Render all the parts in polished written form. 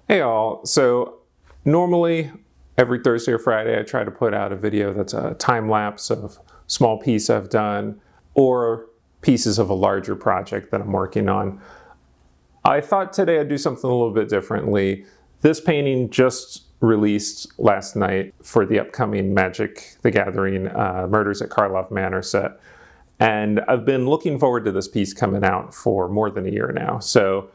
Hey all, so normally every Thursday or Friday I try to put out a video that's a time lapse of a small piece I've done or pieces of a larger project that I'm working on. I thought today I'd do something a little bit differently. This painting just released last night for the upcoming Magic the Gathering Murders at Karlov Manor set. And I've been looking forward to this piece coming out for more than a year now. So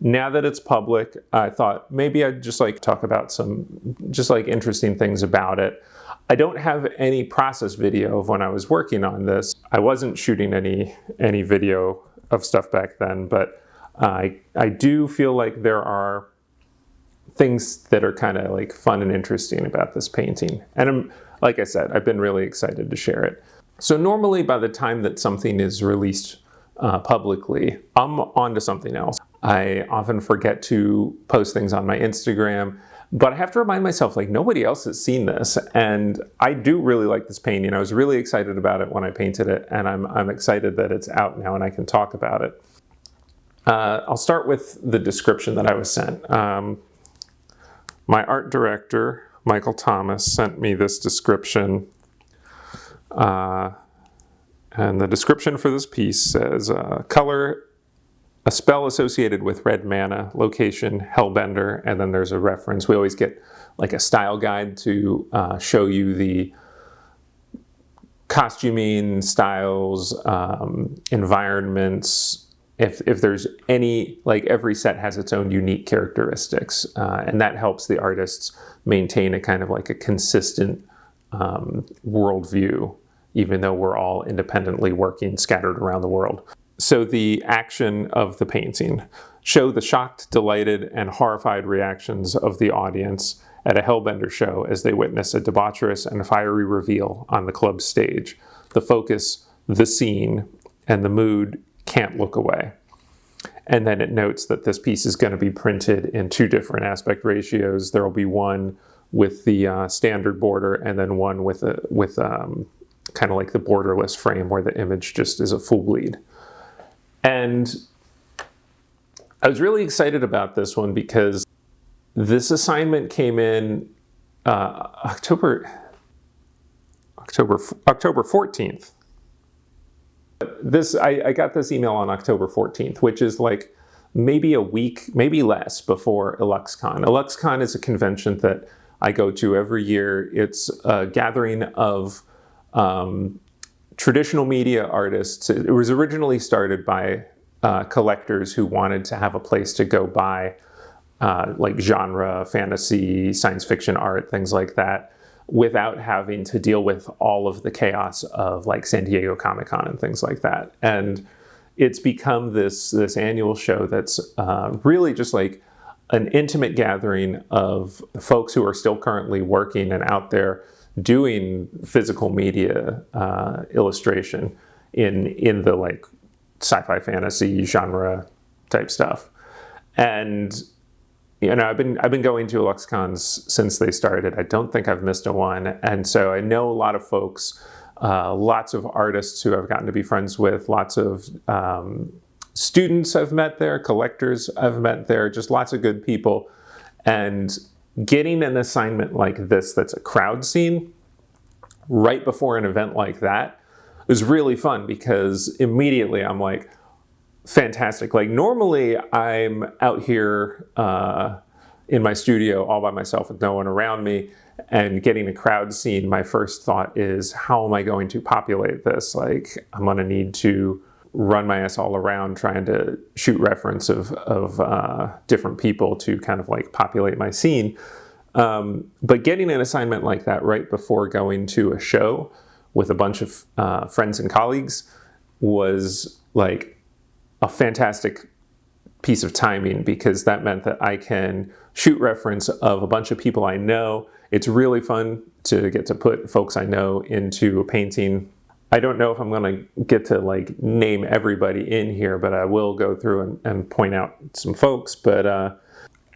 now that it's public, I thought maybe I'd just talk about some interesting things about it. I don't have any process video of when I was working on this. I wasn't shooting any video of stuff back then, but I do feel like there are things that are kind of fun and interesting about this painting. And like I said, I've been really excited to share it. So normally by the time that something is released publicly, I'm on to something else. I often forget to post things on my Instagram, but I have to remind myself, nobody else has seen this. And I do really like this painting. I was really excited about it when I painted it, and I'm excited that it's out now and I can talk about it. I'll start with the description that I was sent. My art director, Michael Thomas, sent me this description. And the description for this piece says, color, a spell associated with red mana, location, hellbender, and then there's a reference. We always get a style guide to show you the costuming, styles, environments. If there's any, every set has its own unique characteristics, and that helps the artists maintain a kind of a consistent worldview, even though we're all independently working scattered around the world. So the action of the painting: show the shocked, delighted, and horrified reactions of the audience at a Hellbender show as they witness a debaucherous and fiery reveal on the club's stage. The focus, the scene, and the mood can't look away. And then it notes that this piece is going to be printed in two different aspect ratios. There will be one with the standard border, and then one with kind of the borderless frame where the image just is a full bleed. And I was really excited about this one because this assignment came in October 14th. I got this email on October 14th, which is maybe a week, maybe less, before EluxCon. EluxCon is a convention that I go to every year. It's a gathering of traditional media artists. It was originally started by collectors who wanted to have a place to go buy genre, fantasy, science fiction art, things like that, without having to deal with all of the chaos of San Diego Comic-Con and things like that. And it's become this annual show that's really just an intimate gathering of folks who are still currently working and out there doing physical media illustration in the sci-fi fantasy genre type stuff. And I've been going to EluxCons since they started. I don't think I've missed a one. And so I know a lot of folks, lots of artists who I've gotten to be friends with, lots of students I've met there, collectors I've met there, just lots of good people. And getting an assignment like this that's a crowd scene right before an event like that was really fun, because immediately I'm fantastic. Normally I'm out here in my studio all by myself with no one around me, and getting a crowd scene, my first thought is, how am I going to populate this? I'm going to need to run my ass all around trying to shoot reference of different people to kind of populate my scene. But getting an assignment like that right before going to a show with a bunch of friends and colleagues was a fantastic piece of timing, because that meant that I can shoot reference of a bunch of people I know. It's really fun to get to put folks I know into a painting. I don't know if I'm going to get to name everybody in here, but I will go through and point out some folks. But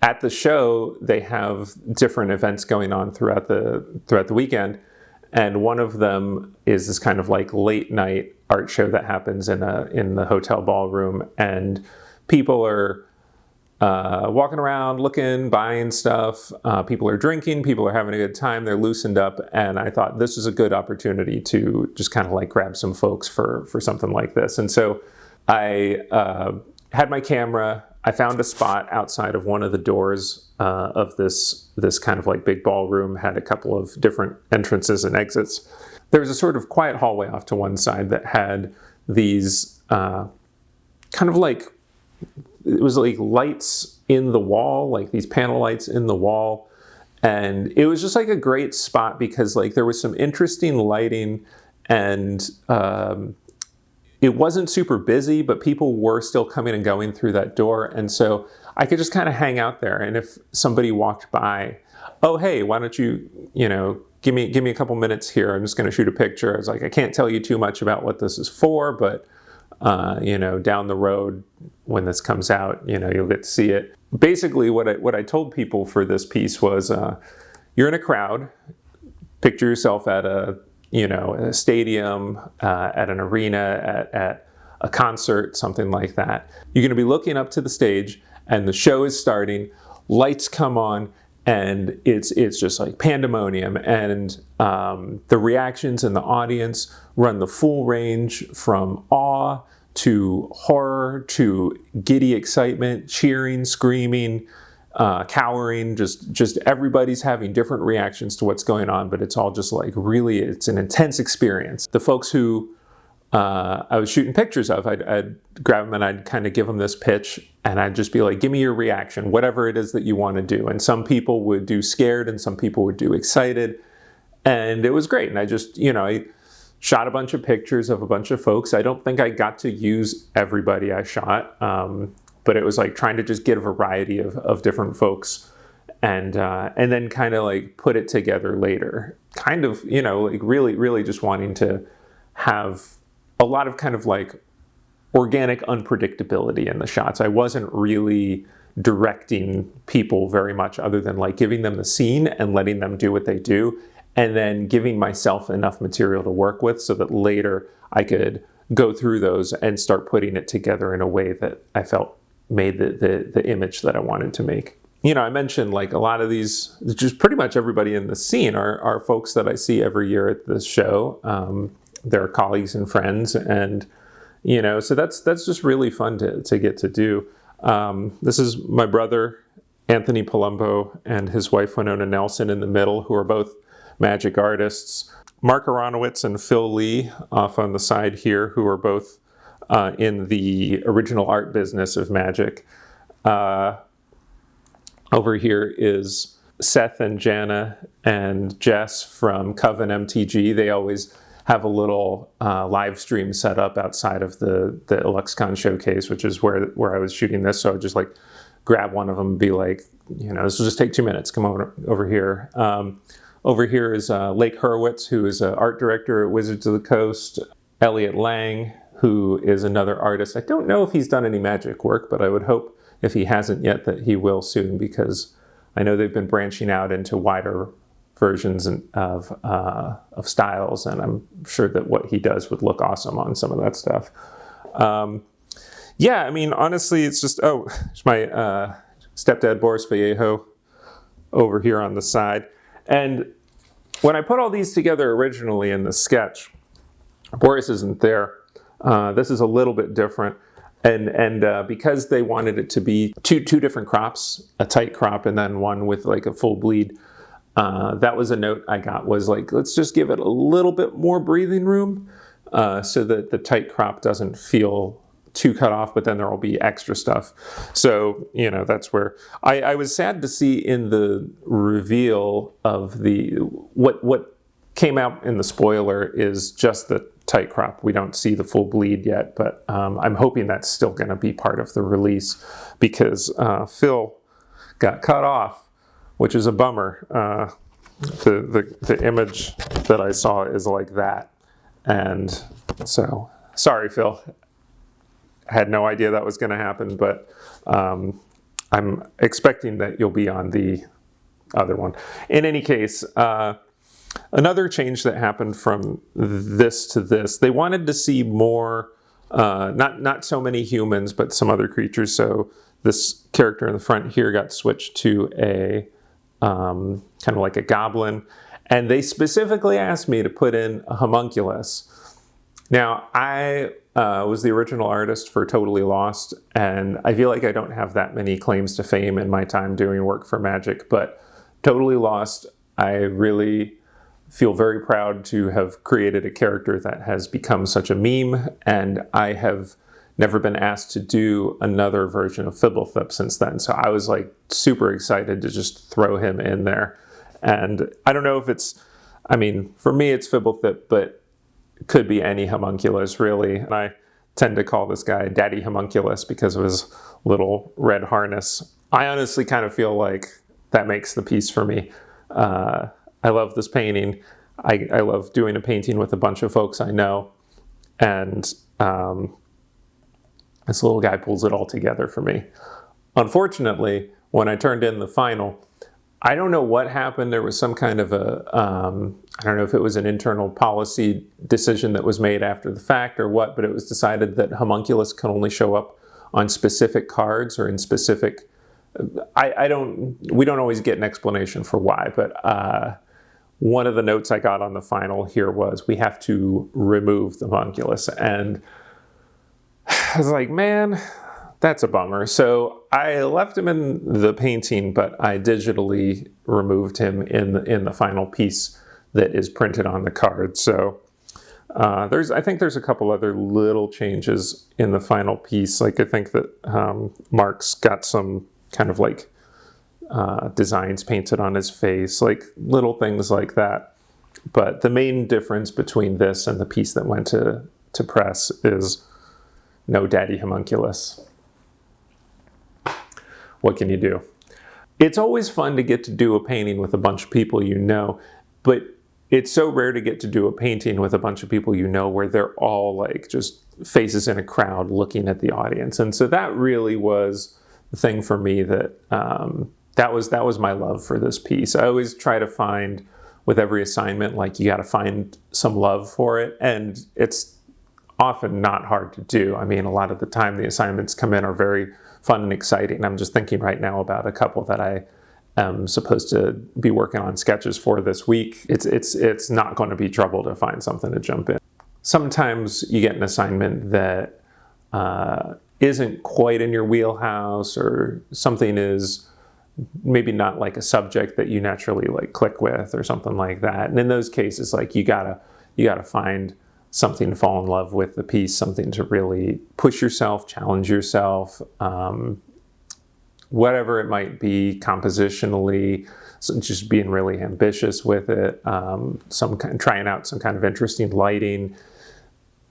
at the show, they have different events going on throughout the weekend, and one of them is this kind of late night art show that happens in the hotel ballroom, and people are walking around, looking, buying stuff. People are drinking, people are having a good time, they're loosened up, and I thought this is a good opportunity to just kind of like grab some folks for something like this. And so I had my camera. I found a spot outside of one of the doors of this kind of like big ballroom, had a couple of different entrances and exits. There was a sort of quiet hallway off to one side that had these kind of like, it was like lights in the wall, like these panel lights in the wall. And it was just like a great spot because like there was some interesting lighting, and it wasn't super busy, but people were still coming and going through that door. And so I could just kind of hang out there. And if somebody walked by, oh, hey, why don't you, give me a couple minutes here. I'm just going to shoot a picture. I was like, I can't tell you too much about what this is for, but down the road when this comes out, you'll get to see it. Basically, what I told people for this piece was, you're in a crowd. Picture yourself at a stadium, at an arena, at a concert, something like that. You're going to be looking up to the stage, and the show is starting. Lights come on, and it's just like pandemonium. And the reactions in the audience run the full range from awe to horror to giddy excitement, cheering, screaming, cowering. Just everybody's having different reactions to what's going on, but it's all just like really, it's an intense experience. The folks who I was shooting pictures of, I'd grab them and I'd kind of give them this pitch, and I'd just be like, give me your reaction, whatever it is that you want to do. And some people would do scared and some people would do excited, and it was great. And I just, I shot a bunch of pictures of a bunch of folks. I don't think I got to use everybody I shot, but it was like trying to just get a variety of different folks, and then kind of like put it together later. Kind of, like really just wanting to have a lot of kind of like organic unpredictability in the shots. I wasn't really directing people very much, other than like giving them the scene and letting them do what they do, and then giving myself enough material to work with so that later I could go through those and start putting it together in a way that I felt made the image that I wanted to make. I mentioned like a lot of these, just pretty much everybody in the scene are folks that I see every year at this show. They're colleagues and friends, and so that's just really fun to get to do. This is my brother Anthony Palumbo and his wife Winona Nelson in the middle, who are both magic artists. Mark Aronowitz and Phil Lee off on the side here, who are both in the original art business of magic. Over here is Seth and Jana and Jess from Coven MTG. They always have a little live stream set up outside of the LuxCon showcase, which is where I was shooting this. So I would just like grab one of them and be like, this will just take 2 minutes. Come over here. Over here is Lake Hurwitz, who is an art director at Wizards of the Coast. Elliot Lang, who is another artist. I don't know if he's done any magic work, but I would hope, if he hasn't yet, that he will soon, because I know they've been branching out into wider versions of styles, and I'm sure that what he does would look awesome on some of that stuff. Honestly, it's just, it's my stepdad, Boris Vallejo, over here on the side. And when I put all these together originally in the sketch, Boris isn't there. This is a little bit different. And because they wanted it to be two different crops, a tight crop and then one with like a full bleed, that was a note I got, was like, let's just give it a little bit more breathing room so that the tight crop doesn't feel too cut off, but then there will be extra stuff. So, that's where I was sad to see in the reveal of what came out in the spoiler is just the tight crop. We don't see the full bleed yet, but I'm hoping that's still going to be part of the release, because Phil got cut off, which is a bummer. The image that I saw is like that, and so sorry, Phil. I had no idea that was going to happen, but I'm expecting that you'll be on the other one. In any case, another change that happened from this to this, they wanted to see more, not so many humans, but some other creatures. So this character in the front here got switched to a kind of like a goblin. And they specifically asked me to put in a homunculus. Now, I was the original artist for Totally Lost, and I feel like I don't have that many claims to fame in my time doing work for Magic, but Totally Lost, I really feel very proud to have created a character that has become such a meme, and I have never been asked to do another version of Fibblethip since then. So I was like super excited to just throw him in there. And I don't know if it's, I mean, for me it's Fibblethip, but it could be any homunculus really. And I tend to call this guy Daddy Homunculus because of his little red harness. I honestly kind of feel like that makes the piece for me. I love this painting. I love doing a painting with a bunch of folks I know. And this little guy pulls it all together for me. Unfortunately, when I turned in the final, I don't know what happened. There was some kind of a, I don't know if it was an internal policy decision that was made after the fact or what, but it was decided that homunculus can only show up on specific cards or in specific, we don't always get an explanation for why, but one of the notes I got on the final here was, we have to remove the homunculus. And I was like, man, that's a bummer. So I left him in the painting, but I digitally removed him in the final piece that is printed on the card. So I think there's a couple other little changes in the final piece. Like I think that Mark's got some kind of like designs painted on his face, like little things like that. But the main difference between this and the piece that went to press is no Daddy Homunculus. What can you do? It's always fun to get to do a painting with a bunch of people you know, but it's so rare to get to do a painting with a bunch of people you know where they're all like just faces in a crowd looking at the audience. And so that really was the thing for me that that was my love for this piece. I always try to find with every assignment, like you got to find some love for it. And it's often not hard to do. I mean, a lot of the time the assignments come in are very fun and exciting. I'm just thinking right now about a couple that I am supposed to be working on sketches for this week. It's not going to be trouble to find something to jump in. Sometimes you get an assignment that isn't quite in your wheelhouse, or something is maybe not like a subject that you naturally like click with or something like that. And in those cases, like you gotta find something to fall in love with the piece, something to really push yourself, challenge yourself, whatever it might be compositionally, so just being really ambitious with it, trying out some kind of interesting lighting,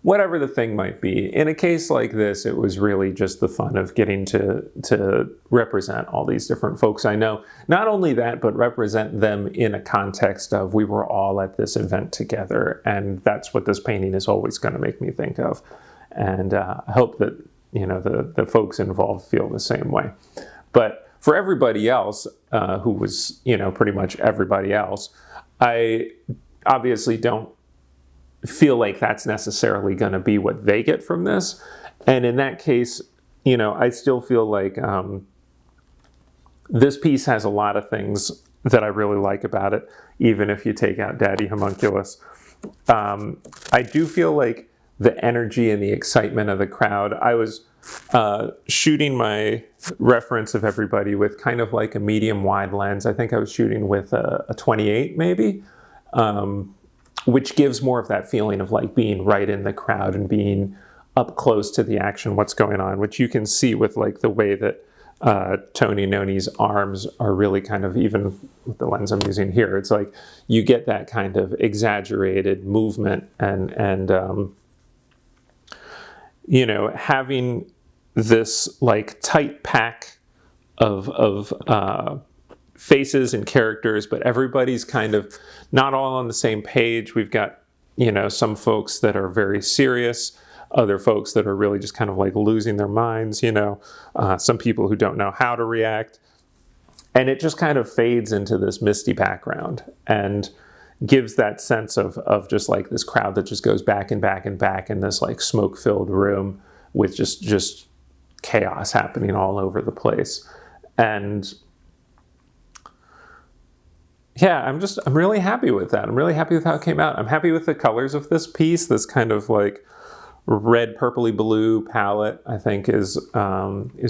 whatever the thing might be. In a case like this, it was really just the fun of getting to represent all these different folks I know. Not only that, but represent them in a context of we were all at this event together, and that's what this painting is always going to make me think of. And I hope that the folks involved feel the same way. But for everybody else, who was pretty much everybody else, I obviously don't feel like that's necessarily going to be what they get from this. And in that case, I still feel like this piece has a lot of things that I really like about it, even if you take out Daddy Homunculus. I do feel like the energy and the excitement of the crowd, I was shooting my reference of everybody with kind of like a medium wide lens. I think I was shooting with a 28 maybe, which gives more of that feeling of like being right in the crowd and being up close to the action, what's going on, which you can see with like the way that Tony Noni's arms are really kind of, even with the lens I'm using here, it's like you get that kind of exaggerated movement and having this like tight pack of faces and characters, but everybody's kind of not all on the same page. We've got, some folks that are very serious, other folks that are really just kind of like losing their minds, some people who don't know how to react. And it just kind of fades into this misty background and gives that sense of just like this crowd that just goes back and back and back in this like smoke-filled room with just chaos happening all over the place. And yeah, I'm really happy with that. I'm really happy with how it came out. I'm happy with the colors of this piece. This kind of like red, purpley blue palette, I think is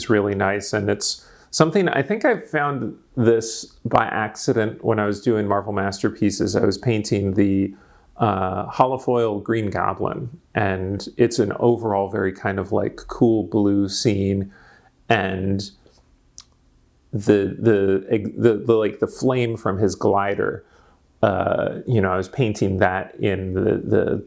really nice. And it's something, I think I found this by accident when I was doing Marvel Masterpieces. I was painting the holofoil Green Goblin, and it's an overall very kind of like cool blue scene, and the like the flame from his glider, I was painting that in the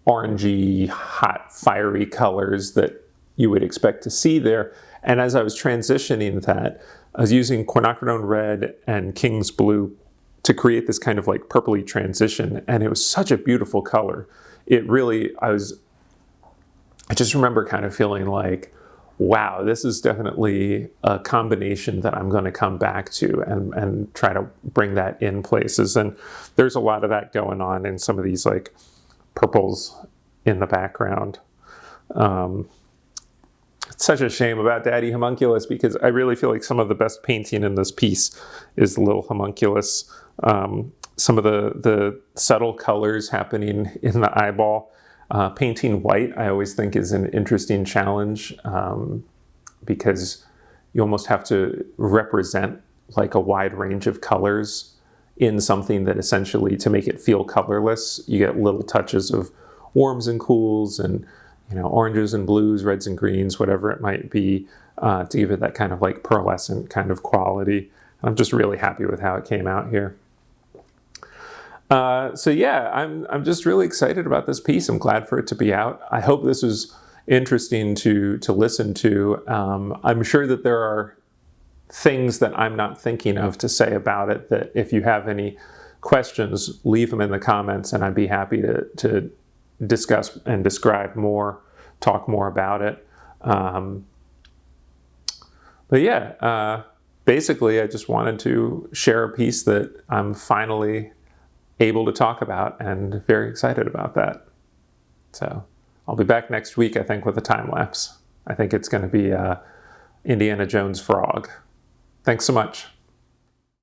orangey, hot, fiery colors that you would expect to see there. And as I was transitioning that, I was using quinacridone red and King's blue to create this kind of like purpley transition, and it was such a beautiful color. It really, I just remember kind of feeling like, wow, this is definitely a combination that I'm going to come back to and try to bring that in places. And there's a lot of that going on in some of these like purples in the background. It's such a shame about Daddy Homunculus, because I really feel like some of the best painting in this piece is the little homunculus. Some of the subtle colors happening in the eyeball. Painting white, I always think, is an interesting challenge, because you almost have to represent like a wide range of colors in something that essentially, to make it feel colorless, you get little touches of warms and cools and, oranges and blues, reds and greens, whatever it might be, to give it that kind of like pearlescent kind of quality. I'm just really happy with how it came out here. So yeah, I'm just really excited about this piece. I'm glad for it to be out. I hope this was interesting to listen to. I'm sure that there are things that I'm not thinking of to say about it, that if you have any questions, leave them in the comments, and I'd be happy to discuss and describe more, talk more about it. But yeah, basically I just wanted to share a piece that I'm finally able to talk about, and very excited about that. So I'll be back next week, I think, with a time lapse. I think it's going to be Indiana Jones Frog. Thanks so much.